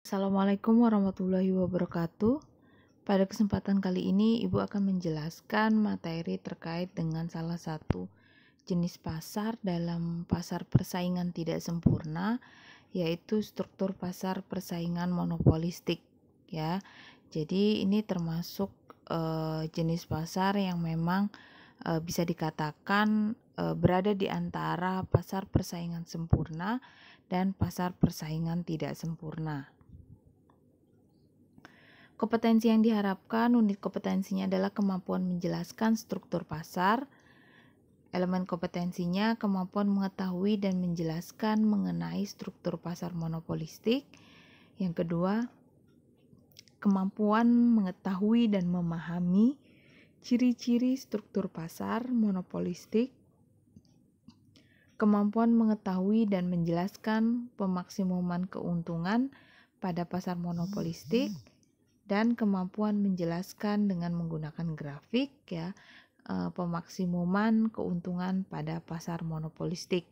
Assalamualaikum warahmatullahi wabarakatuh. Pada kesempatan kali ini, Ibu akan menjelaskan materi terkait dengan salah satu jenis pasar dalam pasar persaingan tidak sempurna, yaitu struktur pasar persaingan monopolistik. Ya, jadi ini termasuk jenis pasar yang memang bisa dikatakan berada di antara pasar persaingan sempurna dan pasar persaingan tidak sempurna. Kompetensi yang diharapkan, unit kompetensinya adalah kemampuan menjelaskan struktur pasar. Elemen kompetensinya kemampuan mengetahui dan menjelaskan mengenai struktur pasar monopolistik. Yang kedua, kemampuan mengetahui dan memahami ciri-ciri struktur pasar monopolistik. Kemampuan mengetahui dan menjelaskan pemaksimuman keuntungan pada pasar monopolistik. Dan kemampuan menjelaskan dengan menggunakan grafik pemaksimuman keuntungan pada pasar monopolistik.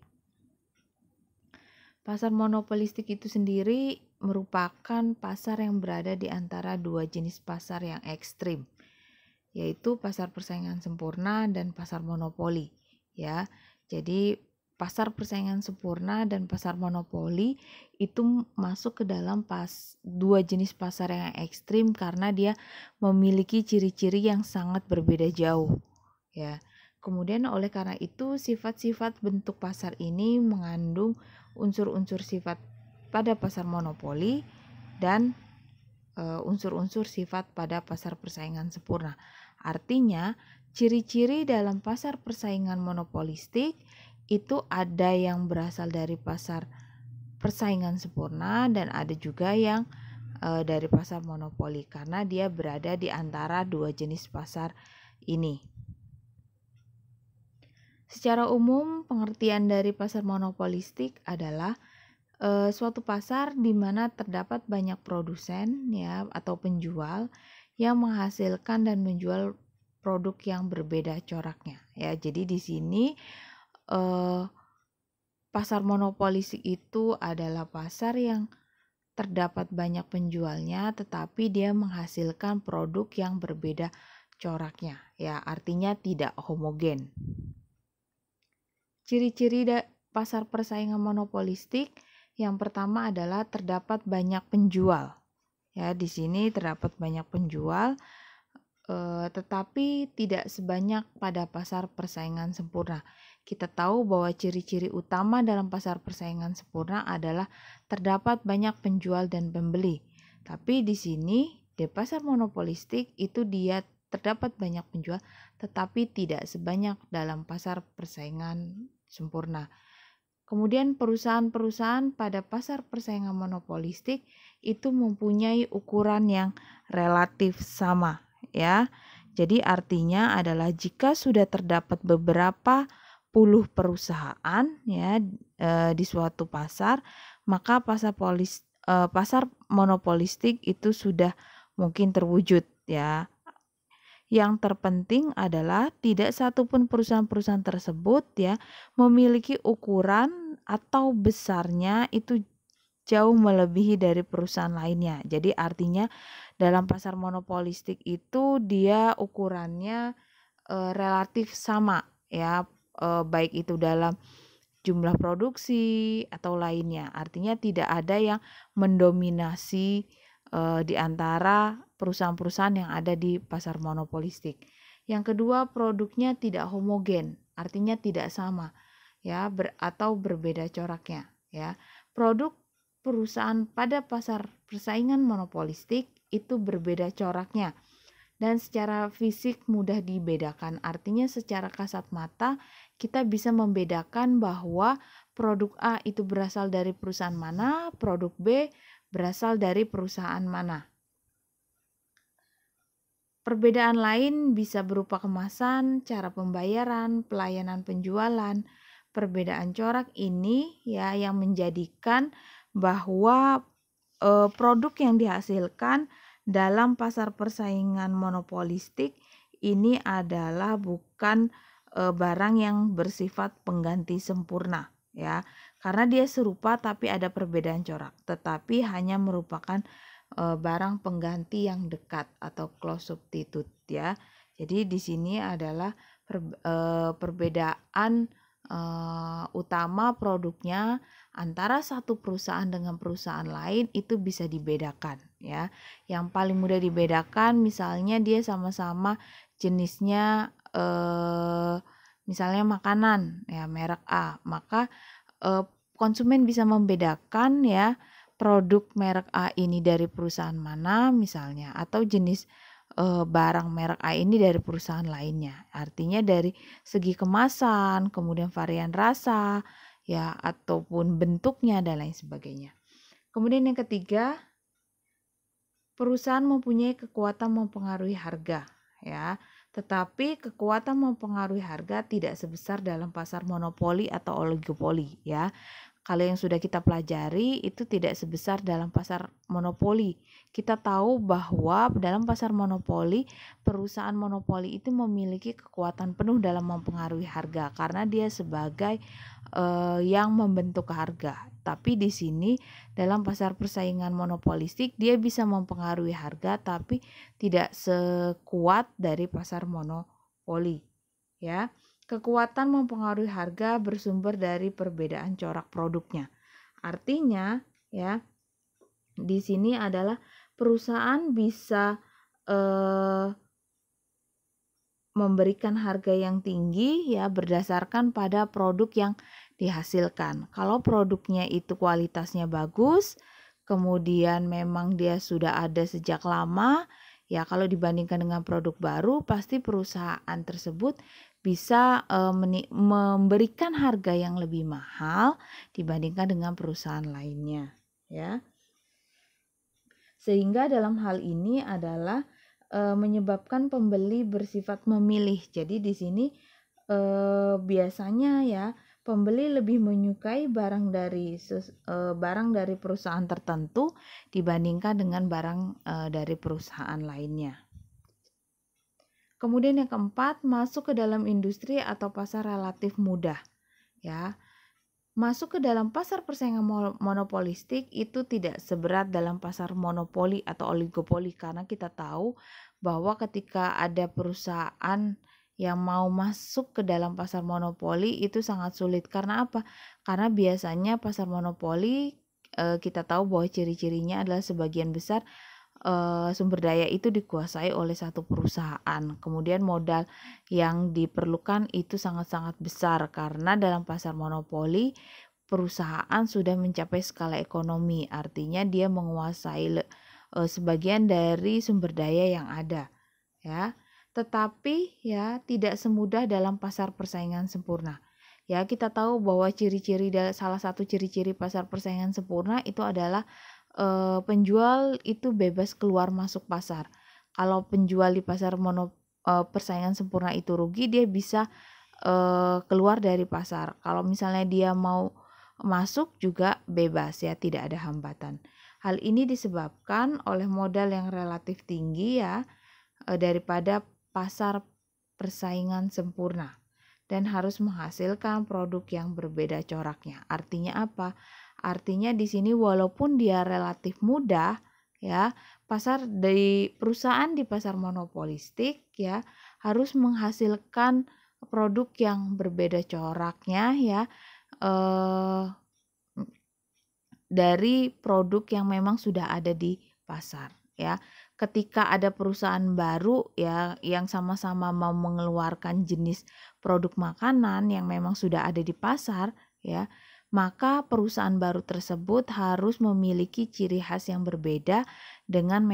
Pasar monopolistik itu sendiri merupakan pasar yang berada di antara dua jenis pasar yang ekstrim, yaitu pasar persaingan sempurna dan pasar monopoli. Ya, jadi pasar persaingan sempurna dan pasar monopoli itu masuk ke dalam dua jenis pasar yang ekstrim karena dia memiliki ciri-ciri yang sangat berbeda jauh. Ya, kemudian oleh karena itu sifat-sifat bentuk pasar ini mengandung unsur-unsur sifat pada pasar monopoli dan unsur-unsur sifat pada pasar persaingan sempurna. Artinya, ciri-ciri dalam pasar persaingan monopolistik itu ada yang berasal dari pasar persaingan sempurna dan ada juga yang dari pasar monopoli karena dia berada di antara dua jenis pasar ini. Secara umum, pengertian dari pasar monopolistik adalah suatu pasar di mana terdapat banyak produsen atau penjual yang menghasilkan dan menjual produk yang berbeda coraknya. Jadi di sini pasar monopolistik itu adalah pasar yang terdapat banyak penjualnya tetapi dia menghasilkan produk yang berbeda coraknya. Artinya tidak homogen. Ciri-ciri pasar persaingan monopolistik yang pertama adalah terdapat banyak penjual. Di sini terdapat banyak penjual tetapi tidak sebanyak pada pasar persaingan sempurna. Kita tahu bahwa ciri-ciri utama dalam pasar persaingan sempurna adalah terdapat banyak penjual dan pembeli. Tapi di sini di pasar monopolistik itu dia terdapat banyak penjual tetapi tidak sebanyak dalam pasar persaingan sempurna. Kemudian perusahaan-perusahaan pada pasar persaingan monopolistik itu mempunyai ukuran yang relatif sama. Jadi artinya adalah jika sudah terdapat beberapa puluh perusahaan di suatu pasar, maka pasar monopolistik itu sudah mungkin terwujud. Yang terpenting adalah tidak satupun perusahaan-perusahaan tersebut memiliki ukuran atau besarnya itu jauh melebihi dari perusahaan lainnya. Jadi artinya dalam pasar monopolistik itu dia ukurannya relatif sama baik itu dalam jumlah produksi atau lainnya. Artinya tidak ada yang mendominasi di antara perusahaan-perusahaan yang ada di pasar monopolistik. Yang kedua, produknya tidak homogen, artinya tidak sama atau berbeda coraknya. Produk perusahaan pada pasar persaingan monopolistik itu berbeda coraknya dan secara fisik mudah dibedakan. Artinya secara kasat mata kita bisa membedakan bahwa produk A itu berasal dari perusahaan mana, produk B berasal dari perusahaan mana. Perbedaan lain bisa berupa kemasan, cara pembayaran, pelayanan penjualan. Perbedaan corak ini yang menjadikan bahwa produk yang dihasilkan dalam pasar persaingan monopolistik ini adalah bukan barang yang bersifat pengganti sempurna karena dia serupa tapi ada perbedaan corak, tetapi hanya merupakan barang pengganti yang dekat atau close substitute ya. Jadi di sini adalah perbedaan utama produknya antara satu perusahaan dengan perusahaan lain itu bisa dibedakan ya. Yang paling mudah dibedakan misalnya dia sama-sama jenisnya misalnya makanan ya merek A, maka konsumen bisa membedakan ya produk merek A ini dari perusahaan mana misalnya, atau jenis barang merek A ini dari perusahaan lainnya. Artinya dari segi kemasan, kemudian varian rasa, ya ataupun bentuknya dan lain sebagainya. Kemudian yang ketiga, perusahaan mempunyai kekuatan mempengaruhi harga, ya. Tetapi kekuatan mempengaruhi harga tidak sebesar dalam pasar monopoli atau oligopoli, ya. Kalau yang sudah kita pelajari itu tidak sebesar dalam pasar monopoli. Kita tahu bahwa dalam pasar monopoli, perusahaan monopoli itu memiliki kekuatan penuh dalam mempengaruhi harga karena dia sebagai yang membentuk harga. Tapi di sini dalam pasar persaingan monopolistik dia bisa mempengaruhi harga tapi tidak sekuat dari pasar monopoli, ya. Kekuatan mempengaruhi harga bersumber dari perbedaan corak produknya. Artinya, ya, di sini adalah perusahaan bisa memberikan harga yang tinggi ya berdasarkan pada produk yang dihasilkan. Kalau produknya itu kualitasnya bagus, kemudian memang dia sudah ada sejak lama, ya kalau dibandingkan dengan produk baru, pasti perusahaan tersebut bisa memberikan harga yang lebih mahal dibandingkan dengan perusahaan lainnya, ya. Sehingga dalam hal ini adalah menyebabkan pembeli bersifat memilih. Jadi di sini biasanya ya pembeli lebih menyukai barang dari perusahaan tertentu dibandingkan dengan barang dari perusahaan lainnya. Kemudian yang keempat, masuk ke dalam industri atau pasar relatif mudah. Ya, masuk ke dalam pasar persaingan monopolistik itu tidak seberat dalam pasar monopoli atau oligopoli karena kita tahu bahwa ketika ada perusahaan yang mau masuk ke dalam pasar monopoli itu sangat sulit. Karena apa? Karena biasanya pasar monopoli kita tahu bahwa ciri-cirinya adalah sebagian besar sumber daya itu dikuasai oleh satu perusahaan. Kemudian modal yang diperlukan itu sangat-sangat besar karena dalam pasar monopoli perusahaan sudah mencapai skala ekonomi. Artinya dia menguasai sebagian dari sumber daya yang ada, ya. Tetapi ya tidak semudah dalam pasar persaingan sempurna. Ya, kita tahu bahwa salah satu ciri-ciri pasar persaingan sempurna itu adalah penjual itu bebas keluar masuk pasar. Kalau penjual di pasar persaingan sempurna itu rugi, dia bisa keluar dari pasar. Kalau misalnya dia mau masuk juga bebas ya, tidak ada hambatan. Hal ini disebabkan oleh modal yang relatif tinggi ya daripada pasar persaingan sempurna dan harus menghasilkan produk yang berbeda coraknya. Artinya apa? Artinya di sini walaupun dia relatif mudah ya, perusahaan di pasar monopolistik ya harus menghasilkan produk yang berbeda coraknya ya dari produk yang memang sudah ada di pasar ya. Ketika ada perusahaan baru ya yang sama-sama mau mengeluarkan jenis produk makanan yang memang sudah ada di pasar ya, maka perusahaan baru tersebut harus memiliki ciri khas yang berbeda dengan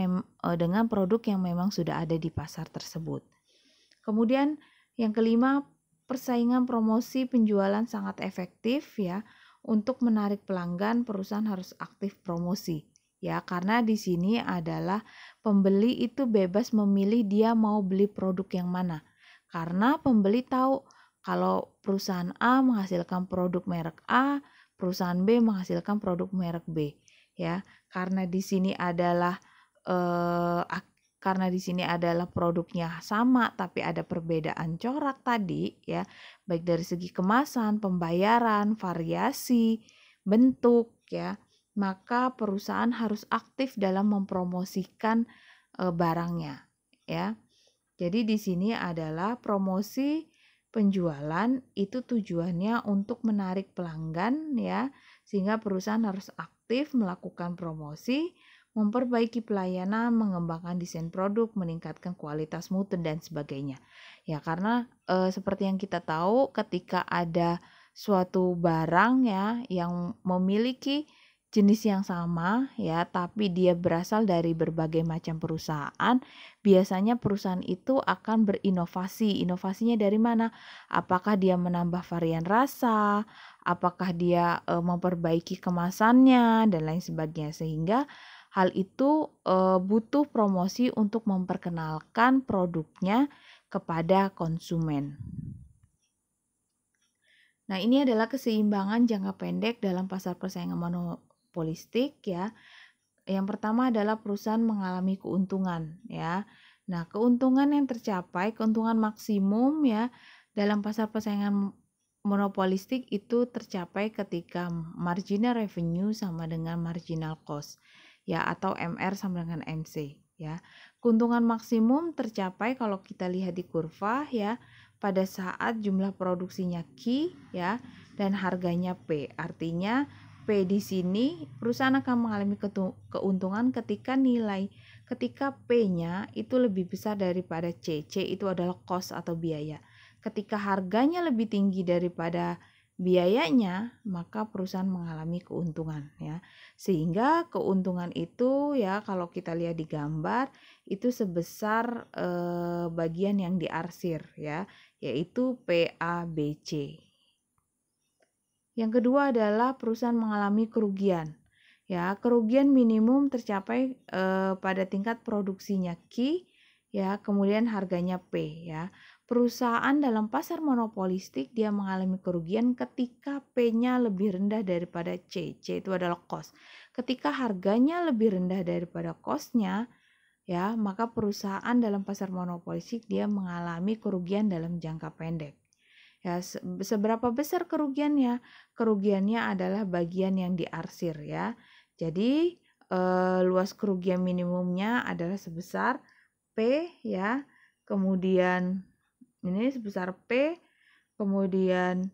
produk yang memang sudah ada di pasar tersebut. Kemudian yang kelima, persaingan promosi penjualan sangat efektif ya. Untuk menarik pelanggan, perusahaan harus aktif promosi ya, karena di sini adalah pembeli itu bebas memilih dia mau beli produk yang mana. Karena pembeli tahu kalau perusahaan A menghasilkan produk merek A, perusahaan B menghasilkan produk merek B ya. Karena di sini adalah produknya sama tapi ada perbedaan corak tadi ya, baik dari segi kemasan, pembayaran, variasi bentuk ya, maka perusahaan harus aktif dalam mempromosikan barangnya ya. Jadi di sini adalah promosi penjualan itu tujuannya untuk menarik pelanggan ya, sehingga perusahaan harus aktif melakukan promosi, memperbaiki pelayanan, mengembangkan desain produk, meningkatkan kualitas mutu dan sebagainya. Ya, karena seperti yang kita tahu ketika ada suatu barang ya yang memiliki jenis yang sama ya, tapi dia berasal dari berbagai macam perusahaan, biasanya perusahaan itu akan berinovasi. Inovasinya dari mana? Apakah dia menambah varian rasa, apakah dia memperbaiki kemasannya dan lain sebagainya, sehingga hal itu butuh promosi untuk memperkenalkan produknya kepada konsumen. Nah, ini adalah keseimbangan jangka pendek dalam pasar persaingan monopolistik ya. Yang pertama adalah perusahaan mengalami keuntungan ya. Nah, keuntungan yang tercapai, keuntungan maksimum ya dalam pasar persaingan monopolistik itu tercapai ketika marginal revenue sama dengan marginal cost ya, atau MR sama dengan MC ya. Keuntungan maksimum tercapai kalau kita lihat di kurva ya pada saat jumlah produksinya Q ya dan harganya P. Artinya P di sini perusahaan akan mengalami keuntungan ketika P-nya itu lebih besar daripada C. C itu adalah cost atau biaya. Ketika harganya lebih tinggi daripada biayanya, maka perusahaan mengalami keuntungan ya. Sehingga keuntungan itu ya kalau kita lihat di gambar itu sebesar bagian yang diarsir ya, yaitu PABC. Yang kedua adalah perusahaan mengalami kerugian. Ya, kerugian minimum tercapai pada tingkat produksinya Q ya, kemudian harganya P ya. Perusahaan dalam pasar monopolistik dia mengalami kerugian ketika P-nya lebih rendah daripada C. C itu adalah cost. Ketika harganya lebih rendah daripada cost-nya ya, maka perusahaan dalam pasar monopolistik dia mengalami kerugian dalam jangka pendek. Ya, seberapa besar kerugiannya? Kerugiannya adalah bagian yang diarsir ya. Jadi luas kerugian minimumnya adalah sebesar P ya. Kemudian ini sebesar P, kemudian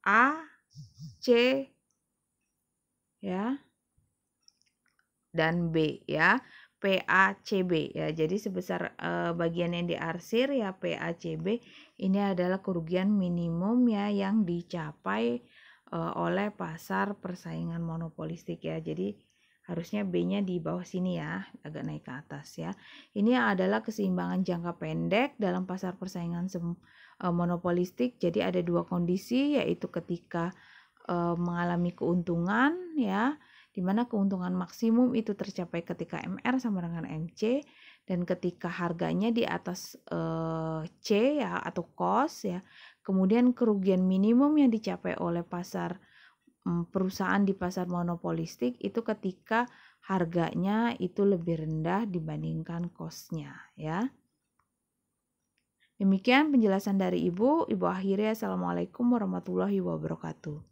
A, C ya, dan B ya. PACB ya. Jadi sebesar bagian yang diarsir ya PACB ini adalah kerugian minimum ya yang dicapai oleh pasar persaingan monopolistik ya. Jadi harusnya B-nya di bawah sini ya, agak naik ke atas ya. Ini adalah keseimbangan jangka pendek dalam pasar persaingan monopolistik. Jadi ada dua kondisi, yaitu ketika mengalami keuntungan ya, di mana keuntungan maksimum itu tercapai ketika MR sama dengan MC, dan ketika harganya di atas C ya atau cost ya. Kemudian kerugian minimum yang dicapai oleh perusahaan di pasar monopolistik itu ketika harganya itu lebih rendah dibandingkan cost-nya ya. Demikian penjelasan dari Ibu. Ibu akhiri, Assalamualaikum warahmatullahi wabarakatuh.